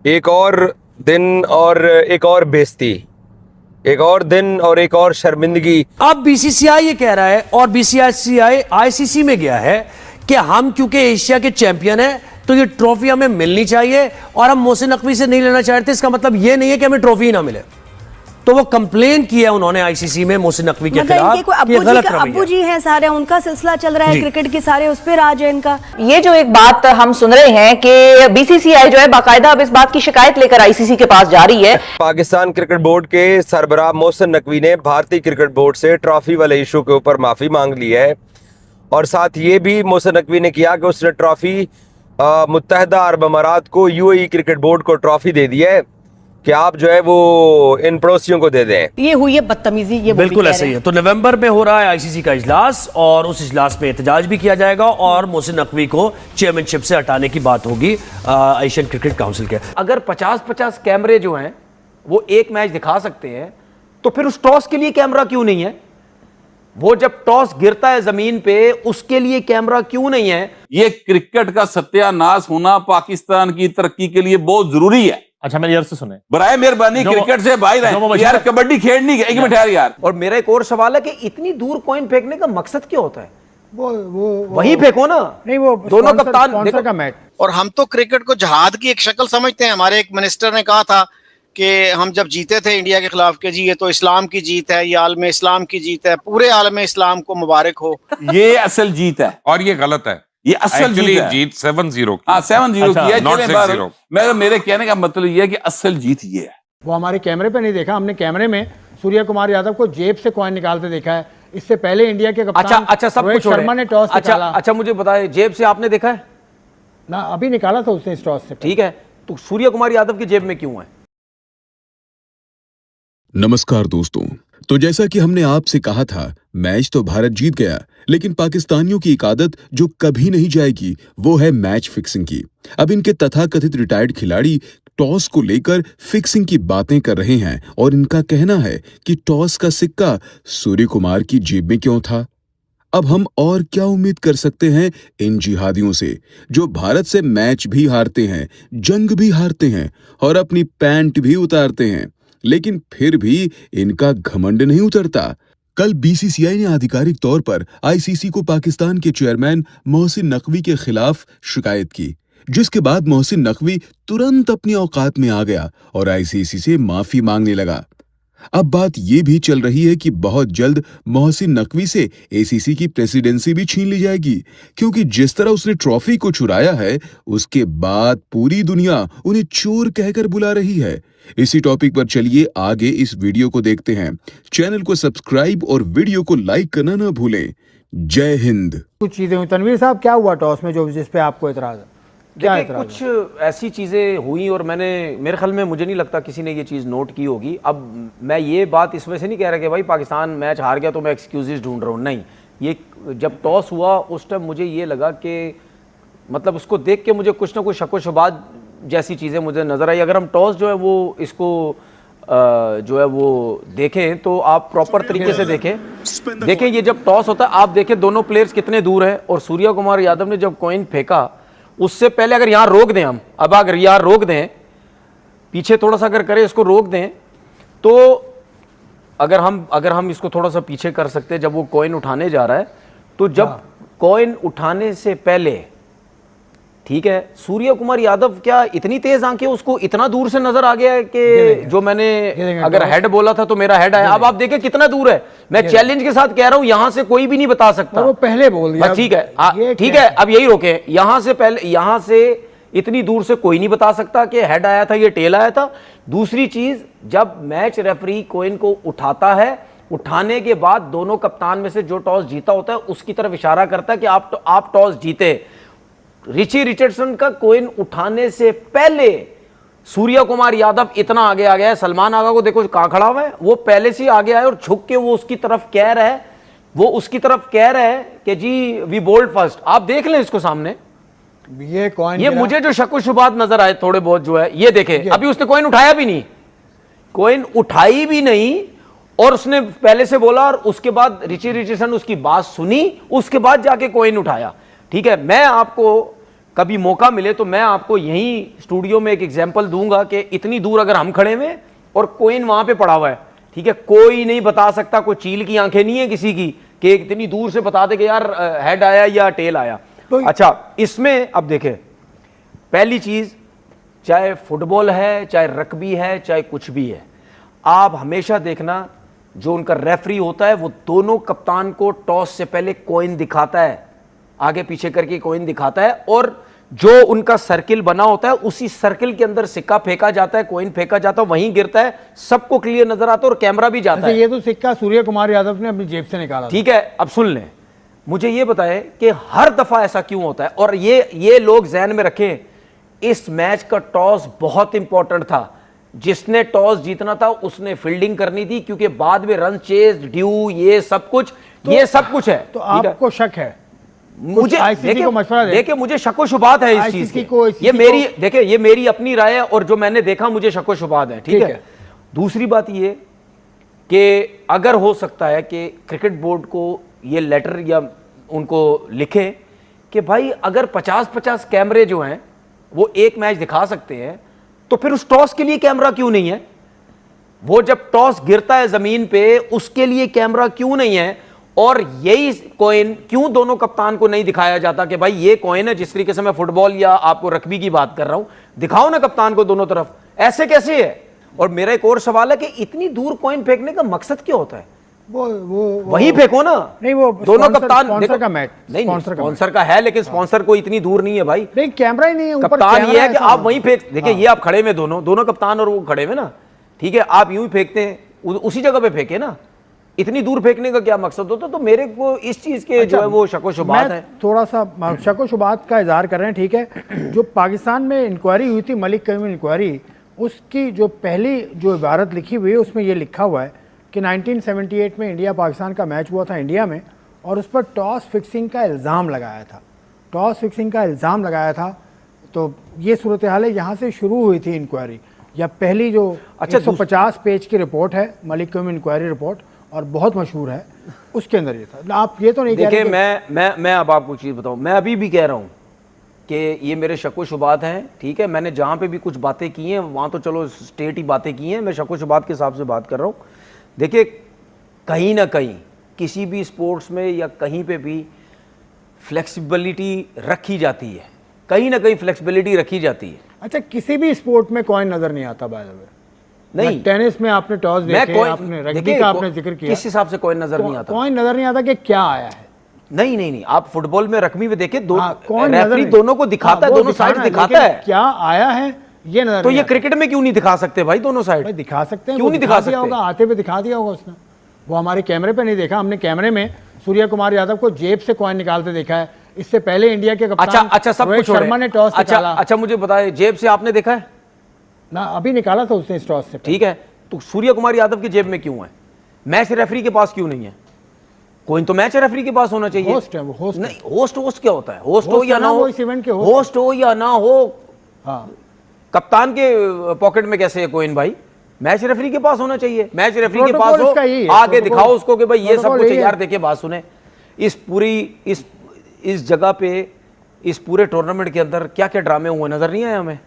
एक और दिन और एक और बेइज्जती, एक और दिन और एक और शर्मिंदगी। अब बीसीसीआई ये कह रहा है और बीसीसीआई आईसीसी में गया है कि हम क्योंकि एशिया के चैंपियन हैं तो ये ट्रॉफी हमें मिलनी चाहिए और हम मोहसिन नकवी से नहीं लेना चाहते। इसका मतलब ये नहीं है कि हमें ट्रॉफी ही ना मिले। तो वो कंप्लेन किया है उन्होंने आईसीसी में मोहसिन नकवी के खिलाफ। अब्बू जी हैं सारे, उनका सिलसिला चल रहा है क्रिकेट के, सारे उस पे राज है इनका। ये जो एक बात हम सुन रहे हैं कि बीसीसीआई जो है बाकायदा अब इस बात की शिकायत लेकर आईसीसी के पास जा रही है। पाकिस्तान क्रिकेट बोर्ड के सरबराह मोहसिन नकवी ने भारतीय क्रिकेट बोर्ड से ट्रॉफी वाले इशू के ऊपर माफी मांग ली है और साथ ये भी मोहसिन नकवी ने किया कि उसने ट्रॉफी मुत्तहदा अरब अमारात को, यूएई क्रिकेट बोर्ड को ट्रॉफी दे दी है कि आप जो है वो इन पड़ोसियों को दे दें। ये हुई है बदतमीजी, ये बिल्कुल ऐसा ही है। तो नवंबर में हो रहा है आईसीसी का इजलास और उस इजलास में एहतजाज भी किया जाएगा और मोहसिन नकवी को चेयरमैनशिप से हटाने की बात होगी एशियन क्रिकेट काउंसिल के। अगर 50-50 कैमरे जो हैं वो एक मैच दिखा सकते हैं तो फिर उस टॉस के लिए कैमरा क्यों नहीं है? वो जब टॉस गिरता है जमीन पे उसके लिए कैमरा क्यों नहीं है? ये क्रिकेट का सत्यानाश होना पाकिस्तान की तरक्की के लिए बहुत जरूरी है। अच्छा, मेरी अर्ज से सुने, बराए मेहरबानी क्रिकेट से भाई रहे यार, कबड्डी खेलनी है। एक मिनट यार। और मेरा एक और सवाल है कि इतनी दूर कॉइन फेंकने का मकसद क्या होता है? वो वही फेंको ना। नहीं, वो दोनों कप्तान देखो का मैच। और हम तो क्रिकेट को जहाद की एक शक्ल समझते हैं। हमारे एक मिनिस्टर ने कहा था कि हम जब जीते थे इंडिया के खिलाफ के जी ये तो इस्लाम की जीत है, ये आलम इस्लाम की जीत है, पूरे आलम इस्लाम को मुबारक हो। ये असल जीत है और ये गलत है। ये असल जीत 7-0 की। 7-0 की है, not 6-0। मेरे कहने का मतलब ये है कि असल जीत ये है। वो हमारे कैमरे पे नहीं देखा, हमने कैमरे में सूर्य कुमार यादव को जेब से कॉइन निकालते देखा है। इससे पहले इंडिया के कप्तान अच्छा सब रोहित कुछ शर्मा ने टॉस निकाला। अच्छा मुझे बताए, जेब से आपने देखा है ना? अभी निकाला था उसने इस टॉस से। ठीक है, तो सूर्य कुमार यादव की जेब में क्यों है? नमस्कार दोस्तों, तो जैसा कि हमने आपसे कहा था, मैच तो भारत जीत गया, लेकिन पाकिस्तानियों की एक आदत जो कभी नहीं जाएगी वो है मैच फिक्सिंग की। अब इनके तथाकथित रिटायर्ड खिलाड़ी टॉस को लेकर फिक्सिंग की बातें कर रहे हैं और इनका कहना है कि टॉस का सिक्का सूर्य कुमार की जेब में क्यों था। अब हम और क्या उम्मीद कर सकते हैं इन जिहादियों से जो भारत से मैच भी हारते हैं, जंग भी हारते हैं और अपनी पैंट भी उतारते हैं, लेकिन फिर भी इनका घमंड नहीं उतरता। कल बीसीसीआई ने आधिकारिक तौर पर आईसीसी को पाकिस्तान के चेयरमैन मोहसिन नकवी के खिलाफ शिकायत की, जिसके बाद मोहसिन नकवी तुरंत अपनी औकात में आ गया और आईसीसी से माफी मांगने लगा। अब बात यह भी चल रही है कि बहुत जल्द मोहसिन नकवी से एसीसी की प्रेसिडेंसी भी छीन ली जाएगी, क्योंकि जिस तरह उसने ट्रॉफी को चुराया है उसके बाद पूरी दुनिया उन्हें चोर कहकर बुला रही है। इसी टॉपिक पर चलिए आगे इस वीडियो को देखते हैं। चैनल को सब्सक्राइब और वीडियो को लाइक करना ना भूलें। जय हिंद। कुछ चीजें हुई। तनवीर साहब, क्या हुआ टॉस में जो जिस पे आपको एतराज है? कुछ ऐसी चीजें हुई और मेरे ख्याल में मुझे नहीं लगता किसी ने ये चीज नोट की होगी। अब मैं ये बात इस वजह से नहीं कह रहा कि भाई पाकिस्तान मैच हार गया तो मैं एक्सक्यूजेस ढूंढ रहा हूँ, नहीं। ये जब टॉस हुआ उस टाइम मुझे ये लगा कि मतलब उसको देख के मुझे कुछ ना कुछ शक व शुबात जैसी चीज़ें मुझे नज़र आई। अगर हम टॉस जो है वो इसको जो है वो देखें तो आप प्रॉपर तरीके से देखें ये जब टॉस होता है आप देखें दोनों प्लेयर्स कितने दूर हैं और सूर्य कुमार यादव ने जब कॉइन फेंका उससे पहले अगर यहाँ रोक दें हम, अब अगर यहाँ रोक दें, पीछे थोड़ा सा अगर करें, इसको रोक दें, तो अगर हम इसको थोड़ा सा पीछे कर सकते हैं जब वो कॉइन उठाने जा रहा है, तो जब कॉइन उठाने से पहले, ठीक है, सूर्य कुमार यादव क्या इतनी तेज आंखें, उसको इतना दूर से नजर आ गया है कि जो मैंने अगर हेड बोला था तो मेरा हेड आया। अब आप देखें कितना दूर है। मैं चैलेंज के साथ कह रहा हूं, यहां से कोई भी नहीं बता सकता। वो पहले बोल दिया। ठीक है, ठीक है, अब यही रोके। यहां से पहले, यहां से इतनी दूर से कोई नहीं बता सकता कि हेड आया था, ये टेल आया था। दूसरी चीज, जब मैच रेफरी कॉइन को उठाता है, उठाने के बाद दोनों कप्तान में से जो टॉस जीता होता है उसकी तरफ इशारा करता है कि आप टॉस जीते। रिची रिचर्डसन का कॉइन उठाने से पहले सूर्य कुमार यादव इतना आगे आ गया है। सलमान आगा को देखो कहां खड़ा हुआ है, वो पहले से आगे आए और झुक के वो उसकी तरफ कह रहा है कि जी वी बोल्ड फर्स्ट। आप देख लें इसको सामने, ये कॉइन, ये मुझे जो शक व शुबात नजर आए थोड़े बहुत जो है, ये देखे, अभी उसने कॉइन उठाया भी नहीं, कॉइन उठाई भी नहीं और उसने पहले से बोला और उसके बाद रिची रिचर्डसन उसकी बात सुनी, उसके बाद जाके कॉइन उठाया। ठीक है, मैं आपको कभी मौका मिले तो मैं आपको यहीं स्टूडियो में एक एग्जांपल दूंगा कि इतनी दूर अगर हम खड़े हुए और कोइन वहां पे पड़ा हुआ है, ठीक है, कोई नहीं बता सकता, कोई चील की आंखें नहीं है किसी की कि इतनी दूर से बता दे कि यार हेड आया या टेल आया। अच्छा, इसमें अब देखें, पहली चीज, चाहे फुटबॉल है, चाहे रग्बी है, चाहे कुछ भी है, आप हमेशा देखना जो उनका रेफरी होता है वो दोनों कप्तान को टॉस से पहले कॉइन दिखाता है, आगे पीछे करके कॉइन दिखाता है, और जो उनका सर्किल बना होता है उसी सर्किल के अंदर सिक्का फेंका जाता है, कॉइन फेंका जाता है, वहीं गिरता है, सबको क्लियर नजर आता है और कैमरा भी जाता है। ये तो सिक्का सूर्य कुमार यादव ने अपनी जेब से निकाला। ठीक है, अब सुन लें, मुझे ये बताएं कि हर दफा ऐसा क्यों होता है, और ये लोग ध्यान में रखें, इस मैच का टॉस बहुत इंपॉर्टेंट था, जिसने टॉस जीतना था उसने फील्डिंग करनी थी, क्योंकि बाद में रन चेज ड्यू ये सब कुछ है। तो आपको शक है? मुझे देखिए मुझे शको शुबात है इस चीज को, ये मेरी अपनी राय है, और जो मैंने देखा मुझे शको शुबात है, ठीक है। दूसरी बात ये कि अगर हो सकता है कि क्रिकेट बोर्ड को ये लेटर या उनको लिखे कि भाई अगर 50-50 कैमरे जो हैं वो एक मैच दिखा सकते हैं, तो फिर उस टॉस के लिए कैमरा क्यों नहीं है? वो जब टॉस गिरता है जमीन पे उसके लिए कैमरा क्यों नहीं है? और यही कॉइन क्यों दोनों कप्तान को नहीं दिखाया जाता कि भाई ये कॉइन है, जिस तरीके से मैं फुटबॉल या आपको रग्बी की बात कर रहा हूं, दिखाओ ना कप्तान को दोनों तरफ, ऐसे कैसे है? और मेरा एक और सवाल है कि इतनी दूर कॉइन फेंकने का मकसद क्या होता है? वो वहीं फेंको ना। नहीं, वो दोनों कप्तान स्पॉन्सर का मैच, नहीं, स्पॉन्सर का है, लेकिन स्पॉन्सर को इतनी दूर नहीं है भाई, नहीं कैमरा ही नहीं है, कप्तान ये है कि आप वहीं फेंक, देखिए ये आप खड़े में दोनों कप्तान और वो खड़े में ना, ठीक है, आप यूं ही फेंकते हैं, उसी जगह पे फेंके ना, इतनी दूर फेंकने का क्या मकसद होता? तो मेरे को इस चीज के जो है वो शको शुबात है, थोड़ा सा शको शुबात का इजहार कर रहे हैं, ठीक है। जो पाकिस्तान में इंक्वायरी हुई थी, मलिक कमीम इंक्वायरी, उसकी जो पहली जो इबारत लिखी हुई है उसमें ये लिखा हुआ है कि 1978 में इंडिया पाकिस्तान का मैच हुआ था इंडिया में, और उस पर टॉस फिक्सिंग का इल्ज़ाम लगाया था। तो ये सूरत हाल है, यहाँ से शुरू हुई थी इंक्वायरी, या पहली जो 150 पेज की रिपोर्ट है मलिक कमीम इंक्वायरी रिपोर्ट, और बहुत मशहूर है, उसके अंदर ये था। आप ये तो नहीं कह रहे? मैं अब आपको चीज़ बताऊँ, मैं अभी भी कह रहा हूँ कि ये मेरे शको शुबात हैं, ठीक है। मैंने जहाँ पे भी कुछ बातें की हैं वहाँ तो चलो स्टेट ही बातें की हैं, मैं शको शुबात के हिसाब से बात कर रहा हूँ। देखिए, कहीं ना कहीं किसी भी स्पोर्ट्स में या कहीं पे भी फ्लेक्सिबिलिटी रखी जाती है, कहीं ना कहीं फ्लेक्सिबिलिटी रखी जाती है। अच्छा, किसी भी स्पोर्ट में कॉइन नजर नहीं आता बाय द वे? नहीं, टेनिस में आपने टॉस देखे, आपने रग्बी का आपने जिक्र किया, किस हिसाब से कॉइन नजर नहीं आता? कॉइन नजर नहीं आता कि क्या आया है? नहीं, आप फुटबॉल में रग्बी में देखे, रेफरी दोनों को दिखाता है, दोनों साइड दिखाता है, क्या आया है ये नजर। तो ये क्रिकेट में क्यों नहीं दिखा सकते भाई दोनों साइड? भाई दिखा सकते हैं, क्यों नहीं दिखा सकते? होगा, आते हुए दिखा दिया होगा उसने, वो हमारे कैमरे पे नहीं देखा, हमने कैमरे में सूर्य कुमार यादव को जेब से कॉइन निकालते देखा है। इससे पहले इंडिया के कप्तान अच्छा सब कुछ शर्मा ने टॉस निकाला। अच्छा मुझे बताए, जेब से आपने देखा है ना? अभी निकाला था उसने इस टॉस से, ठीक है। तो सूर्य कुमार यादव की जेब में क्यों है? मैच रेफरी के पास क्यों नहीं है? कोई तो मैच रेफरी के पास होना चाहिए। होस्ट है वो, होस्ट नहीं, होस्ट क्या होता है? होस्ट हो या ना हो, इस इवेंट के होस्ट हो या ना हो, हाँ, कप्तान के पॉकेट में कैसे है कोइन भाई? मैच रेफरी के पास होना चाहिए, मैच रेफरी के पास हो, आगे दिखाओ उसको कि भाई ये सब कुछ है। यार देखिए, बात सुने, इस जगह पे, इस पूरे टूर्नामेंट के अंदर क्या क्या ड्रामे हुए नजर नहीं आए हमें?